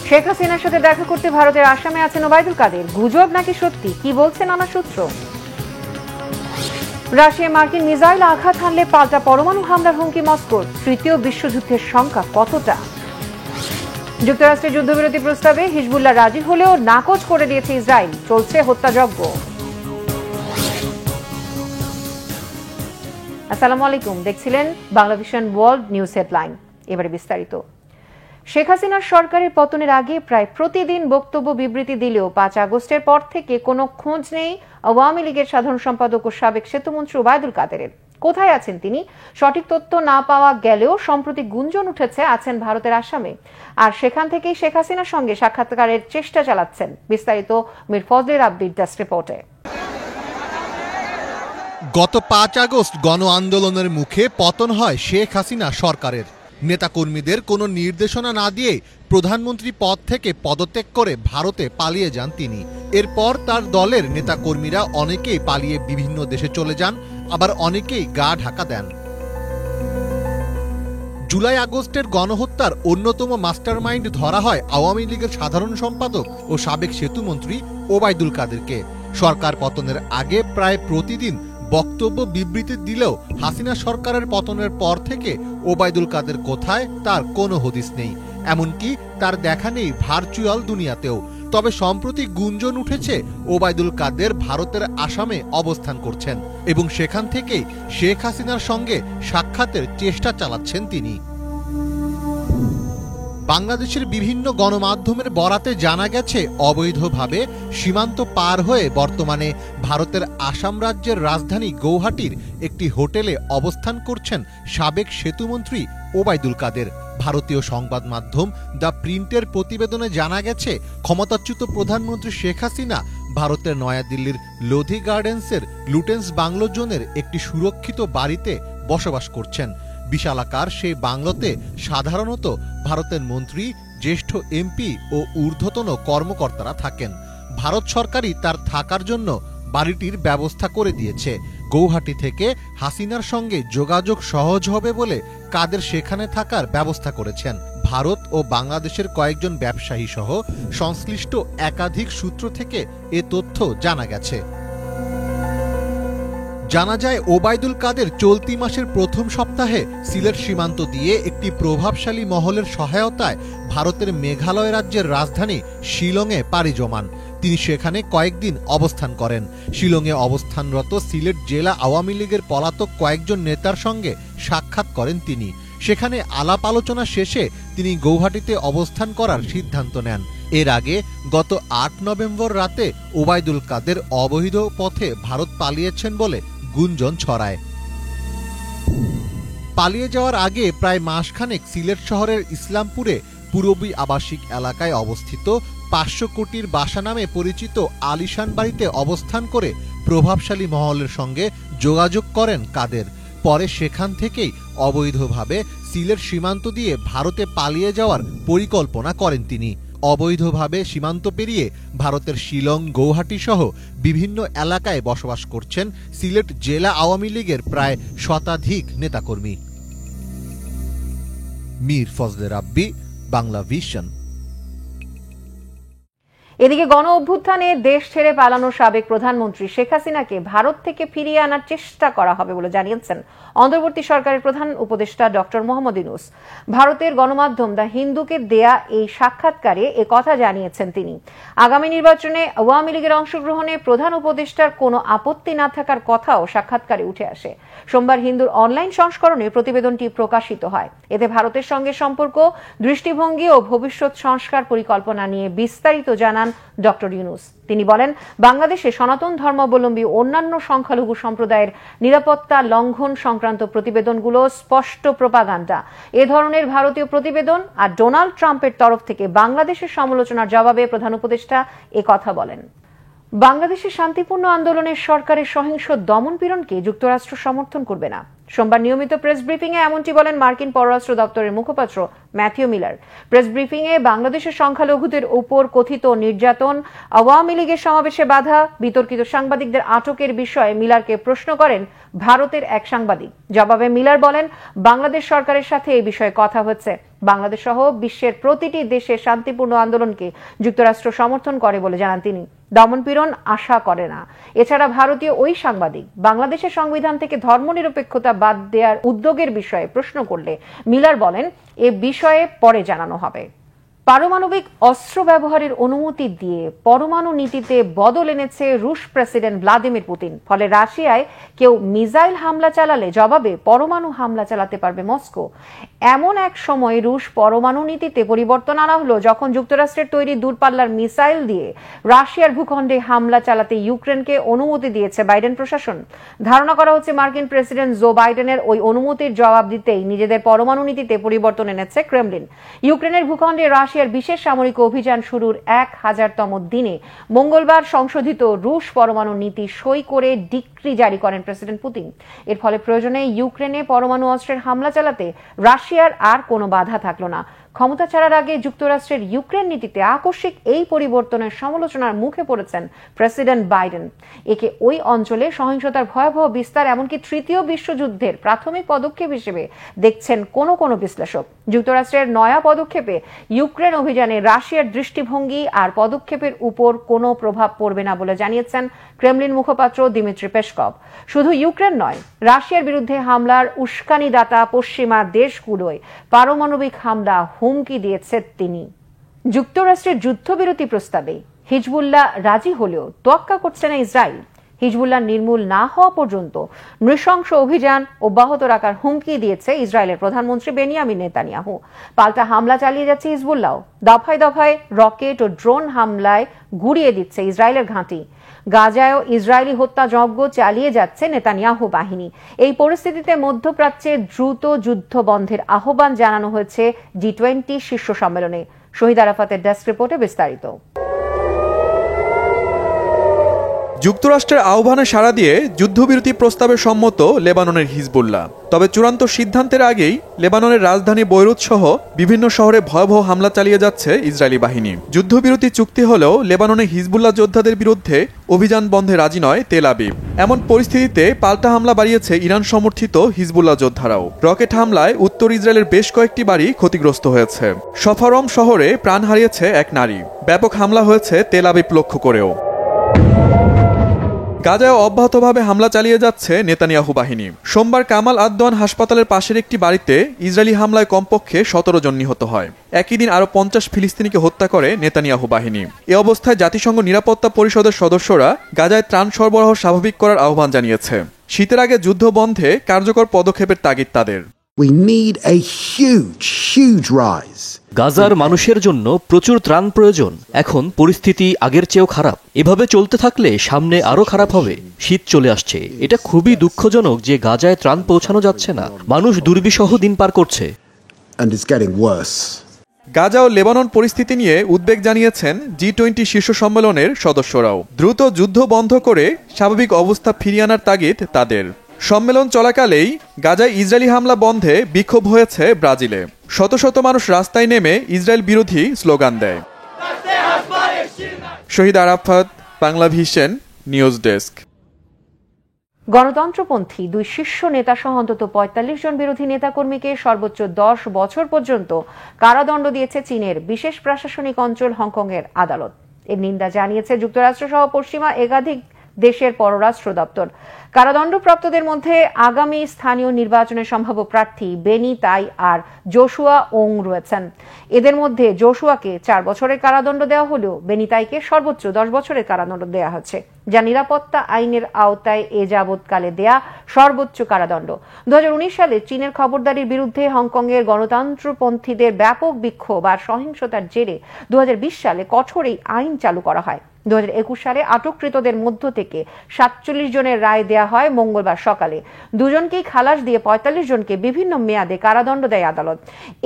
শেখ হাসিনার সাথে দেখা করতে ভারতের আসামে আছেন ওবায়দুল কাদের। গুজব নাকি সত্যি, কি বলছে নানা সূত্র। রাশিয়ায় মার্কিন মিসাইল আঘাত হানলে পাল্টা পরমাণু হামলার হুমকি মস্কোর। তৃতীয় বিশ্বযুদ্ধের শঙ্কা কতটা। যুক্তরাষ্ট্রের যুদ্ধবিরতি প্রস্তাবে হিজবুল্লাহ রাজি হলেও নাকচ করে দিয়েছে ইসরায়েল। চলছে হত্যাযজ্ঞ। আসসালামু আলাইকুম, দেখছিলেন বাংলাভিশন ওয়ার্ল্ড নিউজ হেডলাইন। এবারে বিস্তারিত। শেখ হাসিনার সরকারের পতনের আগে প্রায় প্রতিদিন বক্তব্য বিবৃতি দিলেও 5 আগস্টের পর থেকে কোনো খোঁজ নেই আওয়ামী লীগের সাধারণ সম্পাদক ও সাবেক সেতুমন্ত্রী ওবায়দুল কাদেরের। কোথায় আছেন তিনি? সঠিক তথ্য না পাওয়া গেলেও সম্প্রতি গুঞ্জন উঠেছে আছেন ভারতের আসামে, আর সেখান থেকেই শেখ হাসিনার সঙ্গে সাক্ষাৎকারের চেষ্টা চালাচ্ছেন। বিস্তারিত মীর ফজলে রাব্বির ডেস্ক রিপোর্টে। গত 5 আগস্ট গণ আন্দোলনের মুখে পতন হয় শেখ হাসিনা সরকারের। নেতাকর্মীদের কোনো নির্দেশনা না দিয়ে প্রধানমন্ত্রী পদ থেকে পদত্যাগ করে ভারতে পালিয়ে যান তিনি। এরপর তার দলের নেতাকর্মীরা অনেকেই পালিয়ে বিভিন্ন দেশে চলে যান, আবার অনেকেই গা ঢাকা দেন। জুলাই আগস্টের গণহত্যার অন্যতম মাস্টারমাইন্ড ধরা হয় আওয়ামী লীগের সাধারণ সম্পাদক ও সাবেক সেতুমন্ত্রী ওবায়দুল কাদেরকে। সরকার পতনের আগে প্রায় প্রতিদিন বক্তব্য বিবৃতি দিলেও হাসিনা সরকারের পতনের পর থেকে ওবায়দুল কাদের কোথায় তার কোনো হদিস নেই, এমনকি তার দেখা নেই ভার্চুয়াল দুনিয়াতেও। তবে সম্প্রতি গুঞ্জন উঠেছে ওবায়দুল কাদের ভারতের আসামে অবস্থান করছেন এবং সেখান থেকেই শেখ হাসিনার সঙ্গে সাক্ষাতের চেষ্টা চালাচ্ছেন তিনি। বাংলাদেশের বিভিন্ন গণমাধ্যমের বরাতে জানা গেছে অবৈধভাবে সীমান্ত পার হয়ে বর্তমানে ভারতের আসাম রাজ্যের রাজধানী গৌহাটির একটি হোটেলে অবস্থান করছেন সাবেক সেতুমন্ত্রী ওবায়দুল কাদের। ভারতীয় সংবাদ মাধ্যম দ্য প্রিন্টের প্রতিবেদনে জানা গেছে ক্ষমতাচ্যুত প্রধানমন্ত্রী শেখ হাসিনা ভারতের নয়াদিল্লির লোধি গার্ডেন্সের লুটেন্স বাংলো জোনের একটি সুরক্ষিত বাড়িতে বসবাস করছেন। বিশালাকার সেই বাংলোতে সাধারণত ভারতের মন্ত্রী, জ্যেষ্ঠ এমপি ও ঊর্ধ্বতন কর্মকর্তারা থাকেন। ভারত সরকারই তার থাকার জন্য বাড়িটির ব্যবস্থা করে দিয়েছে। গৌহাটি থেকে হাসিনার সঙ্গে যোগাযোগ সহজ হবে বলে কাদের সেখানে থাকার ব্যবস্থা করেছেন। ভারত ও বাংলাদেশের কয়েকজন ব্যবসায়ী সহ সংশ্লিষ্ট একাধিক সূত্র থেকে এ তথ্য জানা গেছে। জানা যায় ওবায়দুল কাদের চলতি মাসের প্রথম সপ্তাহে সিলেট সীমান্ত দিয়ে একটি প্রভাবশালী মহলের সহায়তায় ভারতের মেঘালয় রাজ্যের রাজধানী শিলংয়ে পাড়ি জমান। তিনি সেখানে কয়েকদিন অবস্থান করেন। শিলংয়ে অবস্থানরত সিলেট জেলা আওয়ামী লীগের পলাতক কয়েকজন নেতার সঙ্গে সাক্ষাৎ করেন তিনি। সেখানে আলাপ আলোচনা শেষে তিনি গৌহাটিতে অবস্থান করার সিদ্ধান্ত নেন। এর আগে গত 8 নভেম্বর রাতে ওবায়দুল কাদের অবৈধ পথে ভারত পালিয়েছেন বলে গুঞ্জন ছড়ায়। পালিয়ে যাওয়ার আগে প্রায় মাসখানেক সিলেট শহরের ইসলামপুরে পূরবী আবাসিক এলাকায় অবস্থিত 500 কোটির বাসা নামে পরিচিত আলিশান বাড়িতে অবস্থান করে প্রভাবশালী মহলের সঙ্গে যোগাযোগ করেন কাদের। পরে সেখান থেকেই অবৈধভাবে সিলেট সীমান্ত দিয়ে ভারতে পালিয়ে যাওয়ার পরিকল্পনা করেন তিনি। অবৈধভাবে সীমান্ত পেরিয়ে ভারতের শিলং, গৌহাটি সহ বিভিন্ন এলাকায় বসবাস করছেন সিলেট জেলা আওয়ামী লীগের প্রায় শতাধিক নেতাকর্মী। মীর ফজলে রাব্বি, বাংলাভিশন। এদিকে গণ অভ্যুত্থানে দেশ ছেড়ে পালানো সাবেক প্রধানমন্ত্রী শেখ হাসিনাকে ভারত থেকে ফিরিয়ে আনার চেষ্টা করা হবে বলে জানিয়েছেন অন্তর্বর্তী সরকারের প্রধান উপদেষ্টা ডক্টর মোহাম্মদ ইউনূস। ভারতের গণমাধ্যম দ্য হিন্দুকে দেয়া এই সাক্ষাৎকারে একথা জানিয়েছেন তিনি। আগামী নির্বাচনে আওয়ামী লীগের অংশগ্রহণে প্রধান উপদেষ্টার কোনো আপত্তি না থাকার কথাও সাক্ষাৎকারে উঠে আসে। সোমবার হিন্দুর অনলাইন সংস্করণে প্রতিবেদনটি প্রকাশিত হয়। এতে ভারতের সঙ্গে সম্পর্ক, দৃষ্টিভঙ্গি ও ভবিষ্যৎ সংস্কার পরিকল্পনা নিয়ে বিস্তারিত জানান ডক্টর ইউনূস। তিনি বলেন, বাংলাদেশে সনাতন ধর্মাবলম্বী অন্যান্য সংখ্যালঘু সম্প্রদায়ের নিরাপত্তা লঙ্ঘন সংক্রান্ত প্রতিবেদনগুলো স্পষ্ট প্রোপাগান্ডা। এ ধরনের ভারতীয় প্রতিবেদন আর ডোনাল্ড ট্রাম্পের তরফ থেকে বাংলাদেশের সমালোচনার জবাবে প্রধান উপদেষ্টা একথা বলেন। বাংলাদেশের শান্তিপূর্ণ আন্দোলনের সরকারের সহিংস দমনপীড়নকে যুক্তরাষ্ট্র সমর্থন করবে না। সোমবার নিয়মিত প্রেস ব্রিফিংয়ে এমনটি বলেন মার্কিন পররাষ্ট্র দপ্তরের মুখপাত্র ম্যাথিউ মিলার। প্রেস ব্রিফিংয়ে বাংলাদেশের সংখ্যালঘুদের উপর কথিত নির্যাতন, আওয়ামী লীগের সমাবেশে বাধা, বিতর্কিত সাংবাদিকদের আটকের বিষয়ে মিলারকে প্রশ্ন করেন ভারতের এক সাংবাদিক। জবাবে মিলার বলেন, বাংলাদেশ সরকারের সাথে এই বিষয়ে কথা হচ্ছে। বাংলাদেশ সহ বিশ্বের প্রতিটি দেশে শান্তিপূর্ণ আন্দোলনকে যুক্তরাষ্ট্র সমর্থন করে বলে জানান তিনি। দমনপীড়ন আশা করে না। এছাড়া ভারতীয় ওই সাংবাদিক বাংলাদেশের সংবিধান থেকে ধর্মনিরপেক্ষতা বাদ দেওয়ার উদ্যোগের বিষয়ে প্রশ্ন করলে মিলার বলেন, এ বিষয়ে পরে জানানো হবে। পারমাণবিক অস্ত্র ব্যবহারের অনুমতি দিয়ে পরমাণু নীতিতে বদল এনেছে রুশ প্রেসিডেন্ট ভ্লাদিমির পুতিন। ফলে রাশিয়ায় কেউ মিসাইল হামলা চালালে জবাবে পরমাণু হামলা চালাতে পারবে মস্কো। এমন এক সময় রুশ পরমাণু নীতিতে পরিবর্তন আনা হলো যখন যুক্তরাষ্ট্রের তৈরি দূরপাল্লার মিসাইল দিয়ে রাশিয়ার ভূখণ্ডে হামলা চালাতে ইউক্রেনকে অনুমতি দিয়েছে বাইডেন প্রশাসন। ধারণা করা হচ্ছে মার্কিন প্রেসিডেন্ট জো বাইডেনের ওই অনুমতির জবাব দিতেই নিজেদের পরমাণু নীতিতে পরিবর্তন এনেছে ক্রেমলিন। ইউক্রেনের ভূখণ্ডে রাশিয়ার বিশেষ সামরিক অভিযান শুরুর 1000তম দিনে মঙ্গলবার সংশোধিত রুশ পরমাণু নীতি সই করে ডিক্রি জারি করেন প্রেসিডেন্ট পুতিন। এর ফলে প্রয়োজনে ইউক্রেনে পরমাণু অস্ত্রের হামলা চালাতে রাশিয়ার আর কোনো বাধা থাকল না। ক্ষমতা ছাড়ার আগে যুক্তরাষ্ট্রের ইউক্রেন নীতিতে আকস্মিক এই পরিবর্তনের সমালোচনার মুখে পড়েছেন প্রেসিডেন্ট বাইডেন। একে ওই অঞ্চলে সহিংসতার ভয়াবহ বিস্তার, এমনকি তৃতীয় বিশ্বযুদ্ধের প্রাথমিক পদক্ষেপ হিসেবে দেখছেন কোনো বিশ্লেষক। যুক্তরাষ্ট্রের নয়া পদক্ষেপে ইউক্রেন অভিযানে রাশিয়ার দৃষ্টিভঙ্গি আর পদক্ষেপের উপর কোনো প্রভাব পড়বে না বলে জানিয়েছেন ক্রেমলিন মুখপাত্র দিমিত্রি পেসকভ। শুধু ইউক্রেন নয়, রাশিয়ার বিরুদ্ধে হামলার উস্কানিদাতা পশ্চিমা দেশগুলোয় পারমাণবিক হামলা হুমকি দিয়েছে তিনি। যুক্তরাষ্ট্রের যুদ্ধবিরতি প্রস্তাবে হিজবুল্লাহ রাজি হলেও তোয়াক্কা করছে না ইসরায়েল। হিজবুল্লাহ নির্মূল না হওয়া পর্যন্ত নৃশংস অভিযান অব্যাহত রাখার হুমকি দিয়েছে ইসরায়েলের প্রধানমন্ত্রী বেনিয়ামিন নেতানিয়াহু। পাল্টা হামলা চালিয়ে যাচ্ছে হিজবুল্লাহ। দফায় দফায় রকেট ও ড্রোন হামলায় গুড়িয়ে দিচ্ছে ইসরায়েলের ঘাঁটি। গাজায়ও ইসরায়েলি হত্যাযজ্ঞ চালিয়ে যাচ্ছে নেতানিয়াহু বাহিনী। এই পরিস্থিতিতে মধ্যপ্রাচ্যে দ্রুত যুদ্ধ বন্ধের আহ্বান জানানো হয়েছে G20 শীর্ষ সম্মেলনে। শহীদ আরাফাতের ডেস্ক রিপোর্টে বিস্তারিত। যুক্তরাষ্ট্রের আহ্বানে সাড়া দিয়ে যুদ্ধবিরতি প্রস্তাবে সম্মত লেবাননের হিজবুল্লাহ। তবে চূড়ান্ত সিদ্ধান্তের আগেই লেবাননের রাজধানী বৈরুত সহ বিভিন্ন শহরে ভয়াবহ হামলা চালিয়ে যাচ্ছে ইসরায়েলি বাহিনী। যুদ্ধবিরতি চুক্তি হলেও লেবাননে হিজবুল্লাহ যোদ্ধাদের বিরুদ্ধে অভিযান বন্ধে রাজি নয় তেল আবিব। এমন পরিস্থিতিতে পাল্টা হামলা বাড়িয়েছে ইরান সমর্থিত হিজবুল্লাহ যোদ্ধারাও। রকেট হামলায় উত্তর ইসরায়েলের বেশ কয়েকটি বাড়ি ক্ষতিগ্রস্ত হয়েছে। সফারম শহরে প্রাণ হারিয়েছে এক নারী। ব্যাপক হামলা হয়েছে তেল আবিব লক্ষ্য করেও। গাজায় অব্যাহতভাবে হামলা চালিয়ে যাচ্ছে নেতানিয়াহু বাহিনী। সোমবার কামাল আদওয়ান হাসপাতালের পাশের একটি বাড়িতে ইসরায়েলি হামলায় কমপক্ষে 17 জন নিহত হয়। একই দিন আরও 50 ফিলিস্তিনিকে হত্যা করে নেতানিয়াহু বাহিনী। এ অবস্থায় জাতিসংঘ নিরাপত্তা পরিষদের সদস্যরা গাজায় ত্রাণ সরবরাহ স্বাভাবিক করার আহ্বান জানিয়েছে। শীতের আগে যুদ্ধ বন্ধে কার্যকর পদক্ষেপের তাগিদ তাদের। We need a huge rise. গাজার মানুষের জন্য প্রচুর ত্রাণ প্রয়োজন। এখন পরিস্থিতি আগের চেয়েও খারাপ। এভাবে চলতে থাকলে সামনে আরো খারাপ হবে। শীত চলে আসছে। এটা খুবই দুঃখজনক যে গাজায় ত্রাণ পৌঁছানো যাচ্ছে না। মানুষ দুর্বিষহ দিন পার করছে। And it's getting worse. Gaza ও লেবানন পরিস্থিতি নিয়ে উদ্বেগ জানিয়েছেন G20 শীর্ষ সম্মেলনের সদস্যরাও। দ্রুত যুদ্ধ বন্ধ করে স্বাভাবিক অবস্থা ফিরিয়ে আনার তাগিদ তাদের। সম্মেলন চলাকালেই গাজায় ইসরায়েলি হামলা বন্ধে বিক্ষোভ হয়েছে ব্রাজিলে। শত শত মানুষ রাস্তায় নেমে ইসরায়েল বিরোধী স্লোগান দেয়। Shahid Arafat, Bangla vision, news desk. গণতন্ত্রপন্থী দুই শীর্ষ নেতা সহ অন্তত 45 জন বিরোধী নেতাকর্মীকে সর্বোচ্চ 10 বছর পর্যন্ত কারাদণ্ড দিয়েছে চীনের বিশেষ প্রশাসনিক অঞ্চল হংকংয়ের আদালত। এর নিন্দা জানিয়েছে যুক্তরাষ্ট্র সহ পশ্চিমা একাধিক দেশের পররাষ্ট্র দপ্তর। কারাদণ্ডপ্রাপ্তদের মধ্যে আগামী স্থানীয় নির্বাচনের সম্ভাব্য প্রার্থী বেনি তাই আর জোশুয়া ওং রয়েছেন। এদের মধ্যে জোশুয়াকে 4 বছরের কারাদণ্ড দেওয়া হলেও বেনি তাইকে সর্বোচ্চ 10 বছরের কারাদণ্ড দেওয়া হচ্ছে, যা নিরাপত্তা আইনের আওতায় এ যাবৎকালে দেয়া সর্বোচ্চ কারাদণ্ড। 2019 সালে চীনের খবরদারির বিরুদ্ধে হংকংয়ের গণতন্ত্রপন্থীদের ব্যাপক বিক্ষোভ আর সহিংসতার জেরে 2020 সালে কঠোর এই আইন চালু করা হয়। 2021 সালে আটককৃতদের মধ্য থেকে 47 জনের রায় দেয়া হয় মঙ্গলবার সকালে। 2 জনকেই খালাস দিয়ে 45 জনকে বিভিন্ন মেয়াদে কারাদণ্ড দেয় আদালত।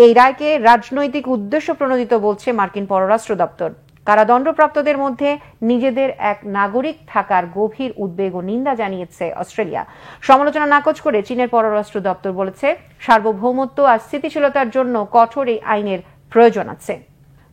এই রায়কে রাজনৈতিক উদ্দেশ্য প্রণোদিত বলছে মার্কিন পররাষ্ট্র দপ্তর। কারাদণ্ডপ্রাপ্তদের মধ্যে নিজেদের এক নাগরিক থাকার গভীর উদ্বেগ ও নিন্দা জানিয়েছে অস্ট্রেলিয়া। সমালোচনা নাকচ করে চীনের পররাষ্ট্র দপ্তর বলেছে, সার্বভৌমত্ব আর স্থিতিশীলতার জন্য কঠোর এই আইনের প্রয়োজন আছে।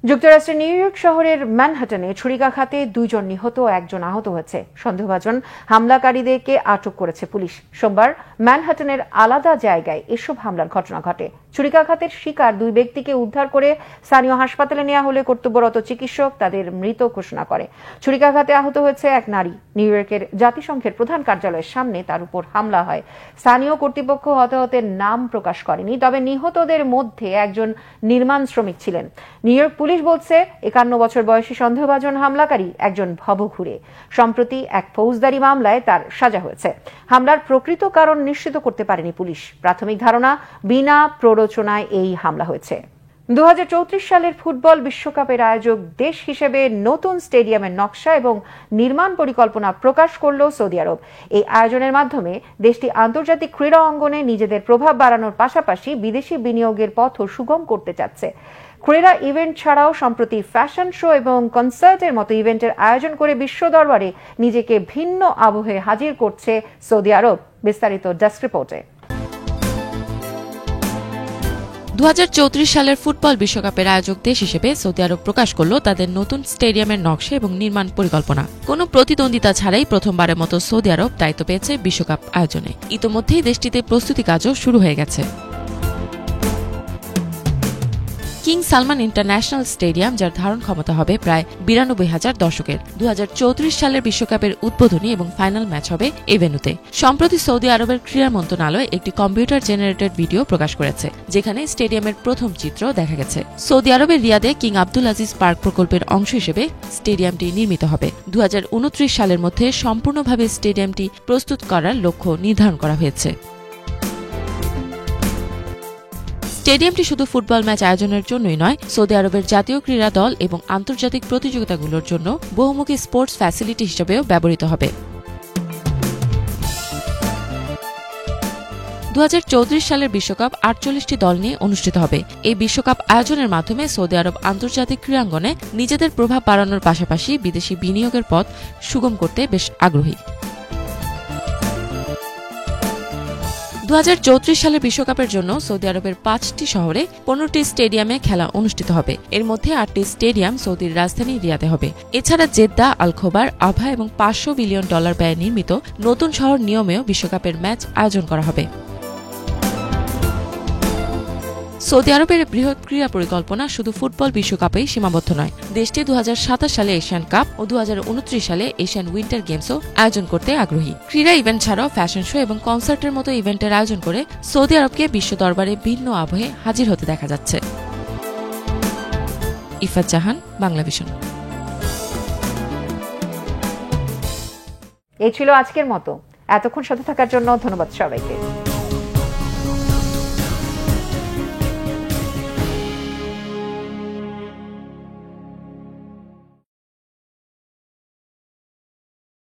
যুক্তরাষ্ট্রের নিউ ইয়র্ক শহরের ম্যানহাটনে ছুরিকাঘাতে 2 জন নিহত ও 1 জন আহত হয়েছে। সন্দেহভাজন হামলাকারীদেরকে আটক করেছে পুলিশ। সোমবার ম্যানহাটনের আলাদা জায়গায় এসব হামলার ঘটনা ঘটে। ছুরিকাঘাতের শিকার দুই ব্যক্তিকে উদ্ধার করে স্থানীয় হাসপাতালে নেওয়া হলে কর্তব্যরত চিকিৎসক তাদের মৃত ঘোষণা করে। ছুরিকাঘাতে আহত হয়েছে এক নারী। নিউ ইয়র্কের জাতিসংঘের প্রধান কার্যালয়ের সামনে তার উপর হামলা হয়। স্থানীয় কর্তৃপক্ষ হতাহতের নাম প্রকাশ করেনি, তবে নিহতদের মধ্যে একজন নির্মাণ শ্রমিক ছিলেন। নিউ ইয়র্ক পুলিশ বলছে 51 বছর বয়সী সন্দেহভাজন হামলাকারী একজন ভবঘুরে। সম্প্রতি এক ফৌজদারি মামলায় তার সাজা হয়েছে। হামলার প্রকৃত কারণ নিশ্চিত করতে পারেনি পুলিশ। প্রাথমিক ধারণা, বিনা প্ররোচনায় এই হামলা হয়েছে। 2034 সালের ফুটবল বিশ্বকাপের আয়োজক দেশ হিসেবে নতুন স্টেডিয়ামের নকশা এবং নির্মাণ পরিকল্পনা প্রকাশ করল সৌদি আরব। এই আয়োজনের মাধ্যমে দেশটি আন্তর্জাতিক ক্রীড়া অঙ্গনে নিজেদের প্রভাব বাড়ানোর পাশাপাশি বিদেশি বিনিয়োগের পথও সুগম করতে চাচ্ছে। ক্রীড়া ইভেন্ট ছাড়াও সম্প্রতি ফ্যাশন শো এবং কনসার্টের মতো ইভেন্টের আয়োজন করে বিশ্ব দরবারে নিজেকে ভিন্ন আবহে হাজির করছে সৌদি আরব। বিস্তারিত ডেস্ক রিপোর্টে। 2034 সালের ফুটবল বিশ্বকাপের আয়োজক দেশ হিসেবে সৌদি আরব প্রকাশ করল তাদের নতুন স্টেডিয়ামের নকশা এবং নির্মাণ পরিকল্পনা। কোনো প্রতিদ্বন্দ্বিতা ছাড়াই প্রথমবারের মতো সৌদি আরব দায়িত্ব পেয়েছে বিশ্বকাপ আয়োজনে। ইতোমধ্যেই দেশটিতে প্রস্তুতি কাজও শুরু হয়ে গেছে। কিং সালমান ইন্টারন্যাশনাল স্টেডিয়াম, যার ধারণ ক্ষমতা হবে প্রায় 92,000 দর্শকের, 2034 সালের বিশ্বকাপের উদ্বোধনী এবং ফাইনাল ম্যাচ হবে এই ভেন্যুতে। সম্প্রতি সৌদি আরবের ক্রীড়া মন্ত্রণালয় একটি কম্পিউটার জেনারেটেড ভিডিও প্রকাশ করেছে, যেখানে স্টেডিয়ামের প্রথম চিত্র দেখা গেছে। সৌদি আরবের রিয়াদে কিং আব্দুল আজিজ পার্ক প্রকল্পের অংশ হিসেবে স্টেডিয়ামটি নির্মিত হবে। 2029 সালের মধ্যে সম্পূর্ণভাবে স্টেডিয়ামটি প্রস্তুত করার লক্ষ্য নির্ধারণ করা হয়েছে। স্টেডিয়ামটি শুধু ফুটবল ম্যাচ আয়োজনের জন্যই নয়, সৌদি আরবের জাতীয় ক্রীড়া দল এবং আন্তর্জাতিক প্রতিযোগিতাগুলোর জন্য বহুমুখী স্পোর্টস ফ্যাসিলিটি হিসেবেও ব্যবহৃত হবে। 2034 সালের বিশ্বকাপ 48টি দল নিয়ে অনুষ্ঠিত হবে। এই বিশ্বকাপ আয়োজনের মাধ্যমে সৌদি আরব আন্তর্জাতিক ক্রীড়াঙ্গনে নিজেদের প্রভাব বাড়ানোর পাশাপাশি বিদেশি বিনিয়োগের পথ সুগম করতে বেশ আগ্রহী। 2034 সালের বিশ্বকাপের জন্য সৌদি আরবের 5টি শহরে 15টি স্টেডিয়ামে খেলা অনুষ্ঠিত হবে। এর মধ্যে 8টি স্টেডিয়াম সৌদির রাজধানী রিয়াদে হবে। এছাড়া জেদ্দা, আল খোবার, আভা এবং $500 বিলিয়ন ব্যয়ে নির্মিত নতুন শহর নিয়মেও বিশ্বকাপের ম্যাচ আয়োজন করা হবে। সৌদি আরবের বৃহৎ ক্রীড়া পরিকল্পনা শুধু ফুটবল বিশ্বকাপেই সীমাবদ্ধ নয়। দেশটি 2027 সালে এশিয়ান কাপ ও 2029 সালে এশিয়ান উইন্টার গেমসও আয়োজন করতে আগ্রহী। ক্রীড়া ইভেন্ট ছাড়াও ফ্যাশন শো এবং কনসার্টের মতো ইভেন্টের আয়োজন করে সৌদি আরবকে বিশ্ব দরবারে ভিন্ন আবহে হাজির হতে দেখা যাচ্ছে। ইফাত জাহান, বাংলাভিশন। এই ছিল আজকের মতো। এতক্ষণ সাথে থাকার জন্য ধন্যবাদ সবাইকে।